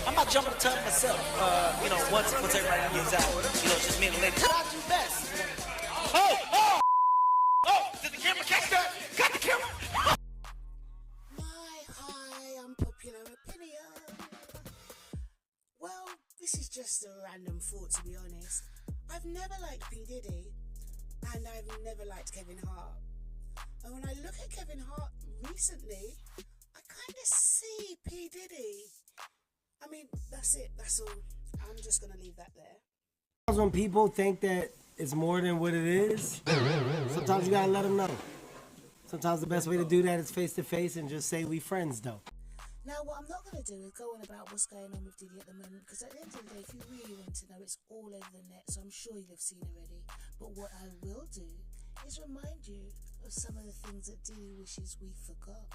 I might jump on the tub myself. Once everybody gets out. Just me and the lady. What I do best? Oh! Did the camera catch that? Got the camera. My high unpopular opinion. Well, this is just a random thought, to be honest. I've never liked P. Diddy, and I've never liked Kevin Hart. And when I look at Kevin Hart recently, I kind of see P. Diddy. I mean, that's it. That's all. I'm just going to leave that there. When people think that it's more than what it is, sometimes you got to let them know. Sometimes the best way to do that is face to face and just say we friends, though. Now, what I'm not going to do is go on about what's going on with Diddy at the moment, because at the end of the day, if you really want to know, it's all over the net, so I'm sure you've seen already. But what I will do is remind you of some of the things that Diddy wishes we forgot.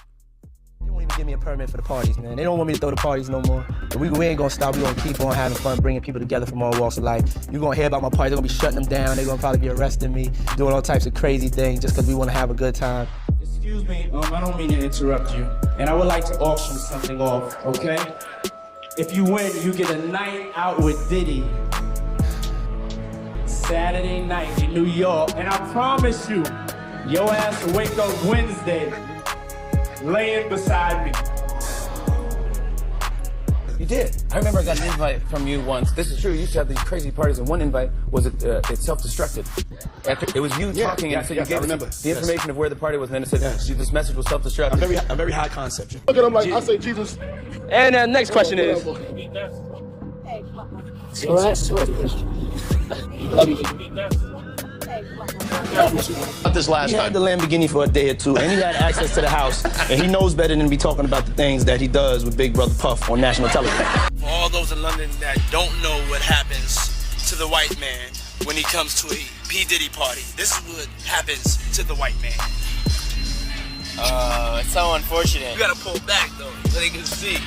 They won't even give me a permit for the parties, man. They don't want me to throw the parties no more. But we ain't gonna stop. We gonna keep on having fun, bringing people together from all walks of life. You're gonna hear about my parties. They're gonna be shutting them down. They're gonna probably be arresting me, doing all types of crazy things just because we want to have a good time. Excuse me, I don't mean to interrupt you. And I would like to auction something off, okay? If you win, you get a night out with Diddy. Saturday night in New York. And I promise you, your ass will wake up Wednesday laying beside me. You did. I remember I got an invite from you once. This is true. You used to have these crazy parties, and one invite was it self-destructed. It was you talking, and so you gave the information of where the party was, and then it said this message was self-destructed. I'm very high concept. Look at him like I say Jesus. And next question is. Not this last He time. had the Lamborghini for a day or two, and he had access to the house, and he knows better than to be talking about the things that he does with Big Brother Puff on national television. For all those in London that don't know what happens to the white man when he comes to a P. Diddy party, this is what happens to the white man. It's so unfortunate. You gotta pull back though, so they can see.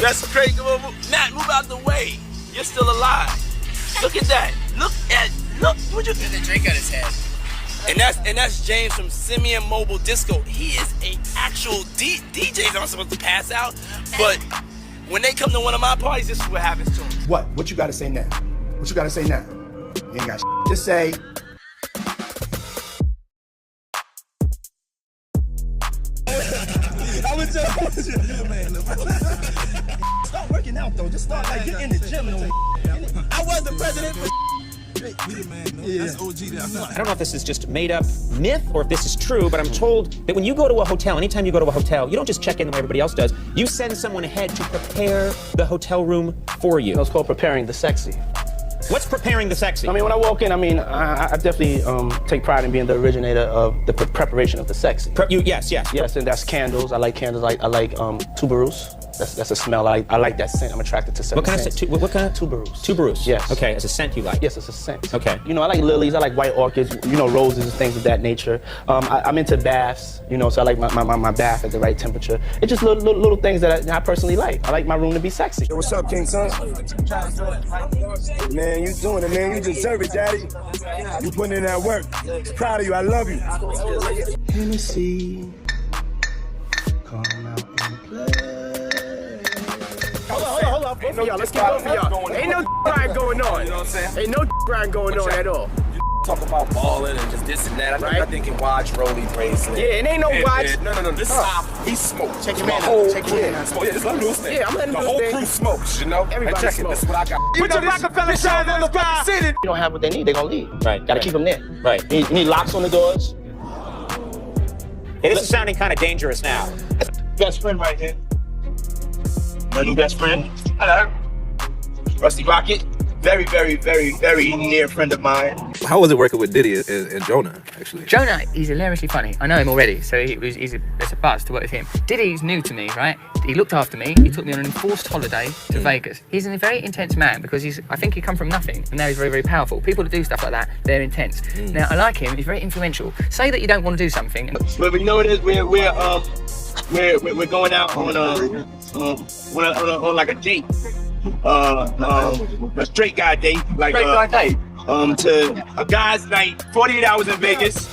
That's crazy. Matt, move out the way. You're still alive. Look at that. Look. What you? There's a drink on his head. And that's James from Simeon Mobile Disco. He is a actual DJs aren't supposed to pass out, but when they come to one of my parties, this is what happens to them. What you gotta say now? What you gotta say now? You ain't got to say. Start working out though. Just start get in the gym. I was the president for I don't know if this is just made up myth or if this is true, but I'm told that when you go to a hotel, anytime you go to a hotel, you don't just check in the way everybody else does. You send someone ahead to prepare the hotel room for you. It's called preparing the sexy. What's preparing the sexy? I mean, when I walk in, I definitely take pride in being the originator of the preparation of the sexy. Yes, and that's candles. I like candles. I like tuberose. That's a smell. I like that scent. I'm attracted to scent. What kind of scent? What kind of tuberose? Tuberose. Yes. Okay, as a scent you like. Yes, it's a scent. Okay. I like lilies. I like white orchids. Roses and things of that nature. I'm into baths. So I like my bath at the right temperature. It's just little things that I personally like. I like my room to be sexy. Yo, what's up, King Son? Man, you doing it, man. You deserve it, Daddy. You putting in that work. Proud of you. I love you. Hennessy, come out and play. Hold on. Both of y'all, let's keep both of y'all. Ain't no grind going on. You know what I'm saying? Ain't no grind going on at all. Talk about balling and just this and that. I'm thinking watch, rolling, bracelet. Yeah, it ain't no watch. No. This he smokes. Check your man out. Check your man out. Yeah, just let him do his thing. Yeah, I'm letting him do his thing. The whole crew smokes, you know? Everybody check it. smokes. This is what I got. Put your Rockefeller shine on the fucking city. You don't have what they need, they gonna leave. Right. Gotta keep them there. Right. You need locks on the doors. This is sounding kind of dangerous now. Best friend right here. My new best friend. Hello. Rusty Rocket. Very, very, very, very near friend of mine. How was it working with Diddy and Jonah, actually? Jonah, he's hilariously funny. I know him already, so it's a buzz to work with him. Diddy's new to me, right? He looked after me. He took me on an enforced holiday to Vegas. He's a very intense man because I think he come from nothing, and now he's very, very powerful. People that do stuff like that, they're intense. Now, I like him. He's very influential. Say that you don't want to do something. But we know it is. We're going out on like a date. A straight guy date, to a guy's night, 48 hours in Vegas.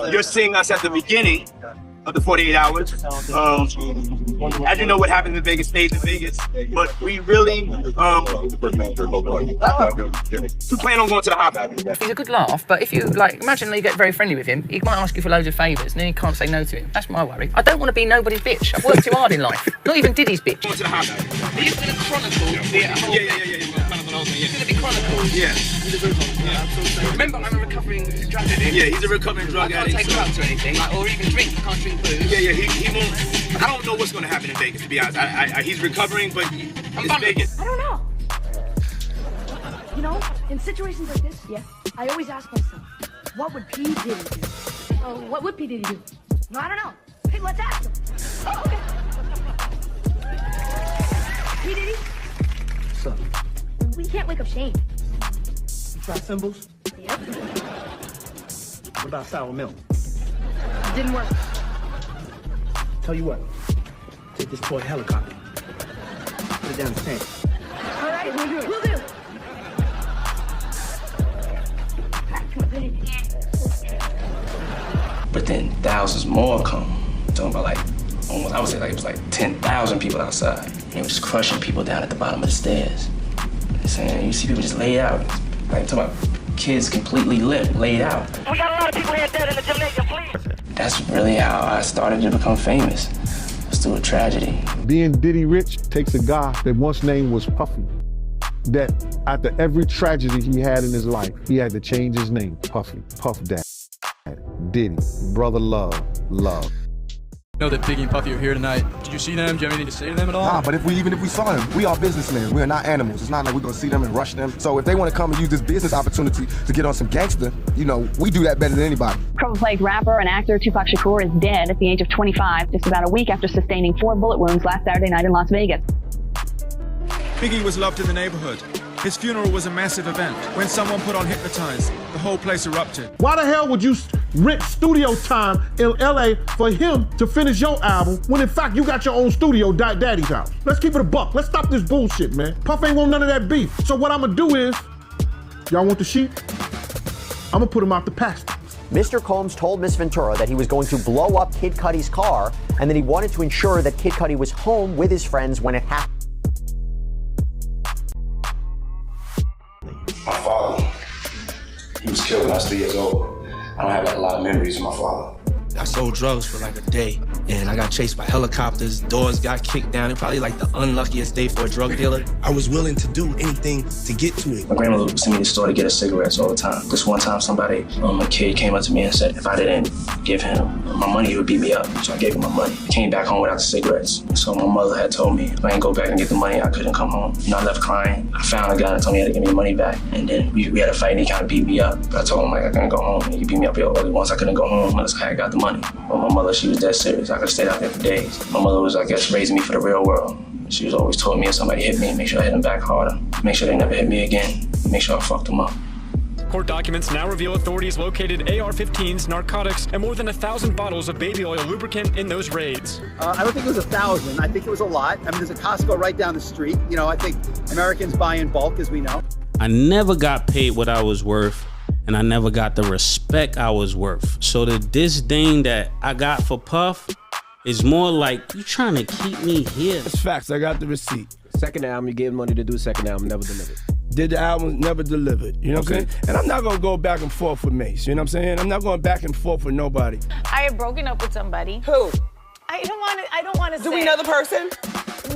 You're seeing us at the beginning of the 48 hours. As you know, what happens in Vegas stays in Vegas. But we really we plan on going to the hot bag. He's a good laugh, but if you like, imagine you get very friendly with him, he might ask you for loads of favours, and then you can't say no to him. That's my worry. I don't want to be nobody's bitch. I've worked too hard in life. Not even Diddy's bitch. Going to the hot bag. He's going to chronicle the whole thing. It's going to be chronicled. Yeah. Remember, I'm a recovering drug addict. Yeah, he's a recovering drug addict. I can't take drugs or anything, or even drink. I can't drink booze. Yeah, he won't. I don't know what's going to happen in Vegas, to be honest. He's recovering, but it's Vegas. I don't know. You know, in situations like this, yeah, I always ask myself, what would P. Diddy do? Oh, what would P. Diddy do? No, I don't know. Hey, let's ask him. Oh, okay. P. Diddy? What's up? We can't wake up Shane. You try symbols? Yep. What about sour milk? Didn't work. Tell you what, take this toy helicopter, put it down the tank. All right, we'll do. But then thousands more come. I'm talking about like, almost, I would say like it was like 10,000 people outside. And it was just crushing people down at the bottom of the stairs. You know, saying, you see people just laid out. Like I'm talking about kids completely laid out. We got a lot of people here dead in the gymnasium, please. That's really how I started to become famous. It was through a tragedy. Being Diddy rich takes a guy that once name was Puffy, that after every tragedy he had in his life, he had to change his name. Puffy, Puff Dad, Diddy, Brother Love, Love. I know that Biggie and Puffy are here tonight. Did you see them? Do you have anything to say to them at all? Nah, but even if we saw them, we are businessmen. We are not animals. It's not like we're gonna see them and rush them. So if they want to come and use this business opportunity to get on some gangster, you know, we do that better than anybody. Pro-plagued rapper and actor Tupac Shakur is dead at the age of 25, just about a week after sustaining 4 bullet wounds last Saturday night in Las Vegas. Biggie was loved in the neighborhood. His funeral was a massive event. When someone put on Hypnotize, the whole place erupted. Why the hell would you rent studio time in LA for him to finish your album when in fact you got your own studio, Daddy's house? Let's keep it a buck. Let's stop this bullshit, man. Puff ain't want none of that beef. So what I'm gonna do is, y'all want the sheep? I'm gonna put him out the pasture. Mr. Combs told Miss Ventura that he was going to blow up Kid Cudi's car and that he wanted to ensure that Kid Cudi was home with his friends when it happened. My father, he was killed when I was 3 years old. I don't have like a lot of memories of my father. I sold drugs for like a day, and I got chased by helicopters, doors got kicked down. It probably like the unluckiest day for a drug dealer. I was willing to do anything to get to it. My grandmother would send me to the store to get us cigarettes all the time. This one time a kid came up to me and said if I didn't give him my money, he would beat me up. So I gave him my money. I came back home without the cigarettes. So my mother had told me if I didn't go back and get the money, I couldn't come home. You know, I left crying. I found a guy that told me he had to give me the money back. And then we had a fight and he kind of beat me up. But I told him like I couldn't go home. He beat me up only once. I couldn't go home unless I had got the money. But my mother, she was dead serious. I could have stayed out there for days. My mother was, I guess, raising me for the real world. She was always telling me if somebody hit me, make sure I hit them back harder. Make sure they never hit me again. Make sure I fucked them up. Court documents now reveal authorities located AR-15s, narcotics, and more than 1,000 bottles of baby oil lubricant in those raids. I don't think it was 1,000. I think it was a lot. I mean, there's a Costco right down the street. You know, I think Americans buy in bulk, as we know. I never got paid what I was worth, and I never got the respect I was worth. So the disdain that I got for Puff is more like, you trying to keep me here. It's facts, I got the receipt. Second album, you gave money to do the second album, never delivered. Did the album, never delivered, you know what I'm saying? And I'm not gonna go back and forth with Mace, you know what I'm saying? I'm not going back and forth with nobody. I have broken up with somebody. Who? I don't want to say. Do we know the person?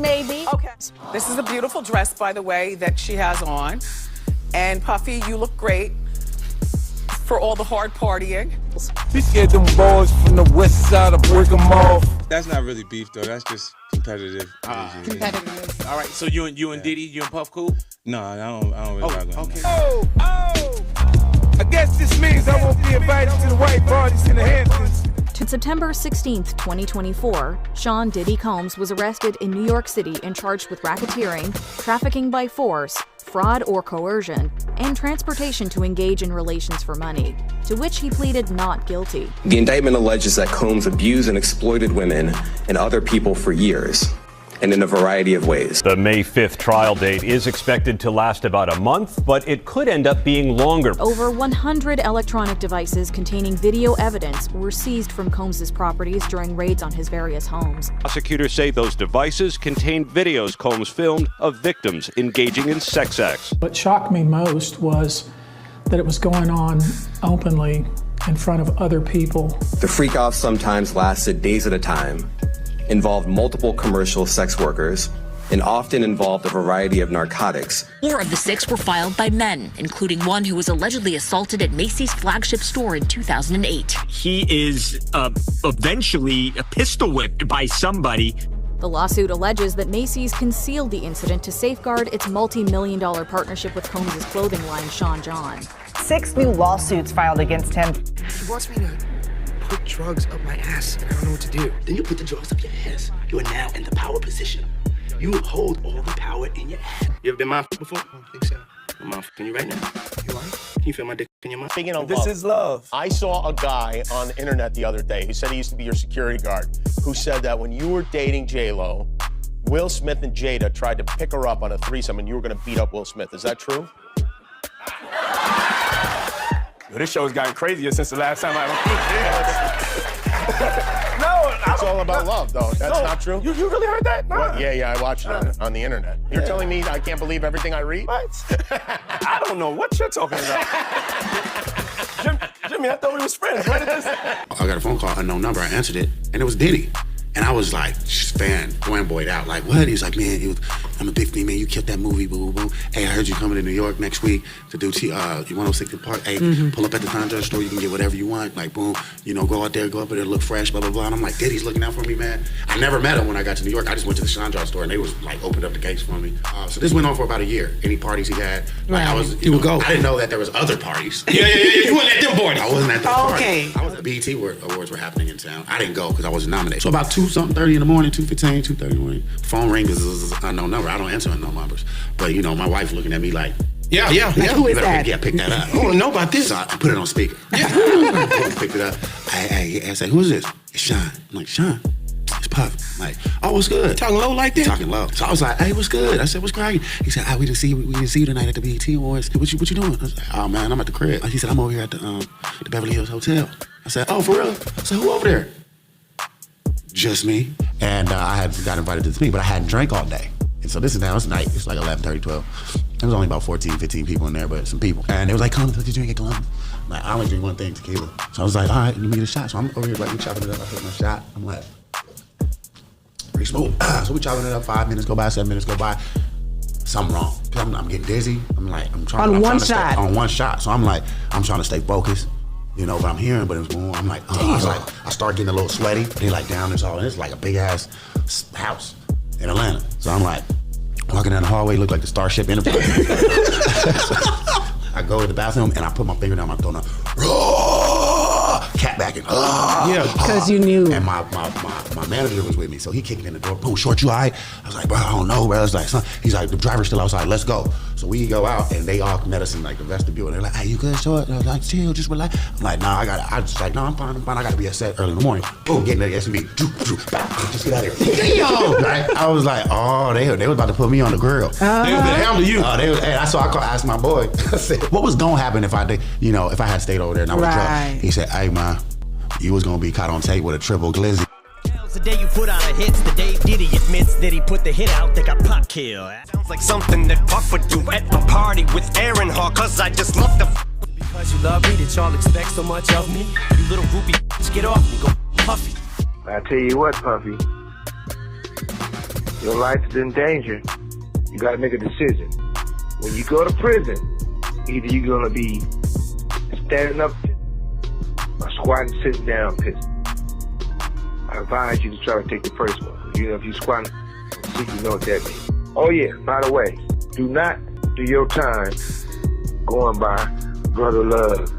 Maybe. Okay. This is a beautiful dress, by the way, that she has on. And Puffy, you look great for all the hard partying. He scared them boys from the west side of break them off. That's not really beef though, that's just competitive. Competitive. All right, so you and Diddy, you and Puff cool? No, I don't really rock with him. Okay. Oh! I guess this means I won't be invited to the white parties in the Hamptons. On September 16th, 2024, Sean Diddy Combs was arrested in New York City and charged with racketeering, trafficking by force, fraud or coercion, and transportation to engage in relations for money, to which he pleaded not guilty. The indictment alleges that Combs abused and exploited women and other people for years, and in a variety of ways. The May 5th trial date is expected to last about a month, but it could end up being longer. Over 100 electronic devices containing video evidence were seized from Combs's properties during raids on his various homes. Prosecutors say those devices contained videos Combs filmed of victims engaging in sex acts. What shocked me most was that it was going on openly in front of other people. The freak-off sometimes lasted days at a time, involved multiple commercial sex workers, and often involved a variety of narcotics. 4 of the 6 were filed by men, including one who was allegedly assaulted at Macy's flagship store in 2008. He is eventually pistol whipped by somebody. The lawsuit alleges that Macy's concealed the incident to safeguard its multi-million-dollar partnership with Combs' clothing line, Sean John. 6 new lawsuits filed against him. He wants me to put drugs up my ass, and I don't know what to do. Then you put the drugs up your ass. You are now in the power position. You hold all the power in your hand. You ever been mind before? I don't think so. I'm mind you right now. You alright? Can you feel my dick in your mind? Speaking of This love, is love. I saw a guy on the internet the other day who said he used to be your security guard, who said that when you were dating J-Lo, Will Smith and Jada tried to pick her up on a threesome and you were gonna beat up Will Smith. Is that true? Yo, this show has gotten crazier since the last time I It's all about love, though. That's not true? You really heard that? Nah. Well, yeah, I watched it on the internet. You're telling me I can't believe everything I read? What? I don't know what you're talking about. Jimmy, I thought we was friends. Where did this? I got a phone call, unknown number. I answered it, and it was Diddy. And I was like, fanboyed out. Like, what? He was like, man, I'm a big fan, man. You killed that movie, boo, boo. Hey, I heard you coming to New York next week to do 106 Park. Hey, pull up at the contract store. You can get whatever you want. Like, boom, go out there, look fresh, blah, blah, blah. And I'm like, Diddy's looking out for me, man. I never met him when I got to New York. I just went to the Chandra store, and they was like, opened up the gates for me. So this went on for about a year. Any parties he had, like, I was, you would go. I didn't know that there was other parties. Yeah. You weren't at them parties. I wasn't at them parties. I was the BET Awards were happening in town. I didn't go because I wasn't nominated. So about 2:30 in the morning, 2:15, 2:30 in the morning. Phone ring is an unknown number. I don't answer unknown numbers. But my wife looking at me like, yeah. Who is that? Yeah, pick that up. I want to know about this. So I put it on speaker. Picked it up. I said, who is this? It's Sean. I'm like, Sean? It's Puff. I'm like, oh, what's good? Talking low like that? Talking low. So I was like, hey, what's good? I said, what's cracking? He said, we didn't see you tonight at the BET Awards. What you doing? I was like, oh man, I'm at the crib. He said, I'm over here at the Beverly Hills Hotel. I said, oh, for real? I said, who over there? Just me. And I had got invited to this meeting, but I hadn't drank all day. And so this is now, it's night. It's like 11:30, 12. There was only about 14, 15 people in there, but some people. And they was like, Columbus, what you drink at Columbus? I'm like, I only drink one thing, tequila. So I was like, all right, let me get a shot. So I'm over here, like, we chopping it up. I take my shot. I'm like, pretty smooth. So we chopping it up, 5 minutes go by, 7 minutes go by. Something wrong. I'm getting dizzy. I'm trying on one shot. So I'm like, I'm trying to stay focused. But I'm hearing, but it's more. I'm like, I start getting a little sweaty. They like down this hall, and it's like a big ass house in Atlanta. So I'm like, walking down the hallway, look like the Starship Enterprise. I go to the bathroom and I put my finger down my throat. Cat backing. Yeah, because you knew. And my manager was with me, so he kicked in the door. Boom, Short, you all right? I was like, bro, I don't know, bro. It's like, son. He's like, the driver's still outside. Let's go. So we go out, and they all met us in like the vestibule, and they're like, hey, you good, Short? And I was like, chill, just relax. I'm like, nah, I'm fine. I gotta be at set early in the morning. Boom, get in the SUV. Just get out of here. Damn! Right? I was like, oh, they were about to put me on the grill. They was handle you. So I asked my boy. I said, what was gonna happen if I did, if I had stayed over there and I was drunk? He said, hey man, you was gonna be caught on tape with a triple glizzy. The day you put on a hit, the day Diddy admits that he put the hit out, they got pop kill. Sounds like something that Puff would do at a party with Aaron Hall, cause I just love the because you love me, that y'all expect so much of me. You little groupie, get off me, go Puffy. I tell you what, Puffy, your life is in danger. You gotta make a decision. When you go to prison, either you're gonna be standing up or squatting, sitting down, pissing. I advise you to try to take the first one. If you squat, see, you know what that means. Oh yeah, by the way, do not do your time going by Brother Love.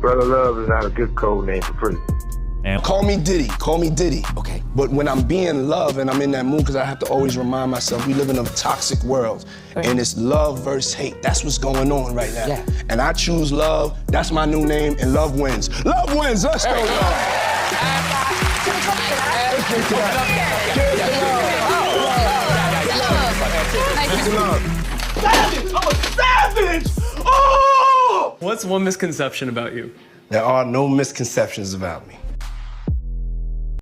Brother Love is not a good code name for prison. Call me Diddy. Okay. But when I'm being love and I'm in that mood, because I have to always remind myself, we live in a toxic world. Right. And it's love versus hate. That's what's going on right now. Yeah. And I choose love. That's my new name, and love wins. Love wins. Let's go, y'all. Savage! I'm a savage! Oh! What's one misconception about you? There are no misconceptions about me.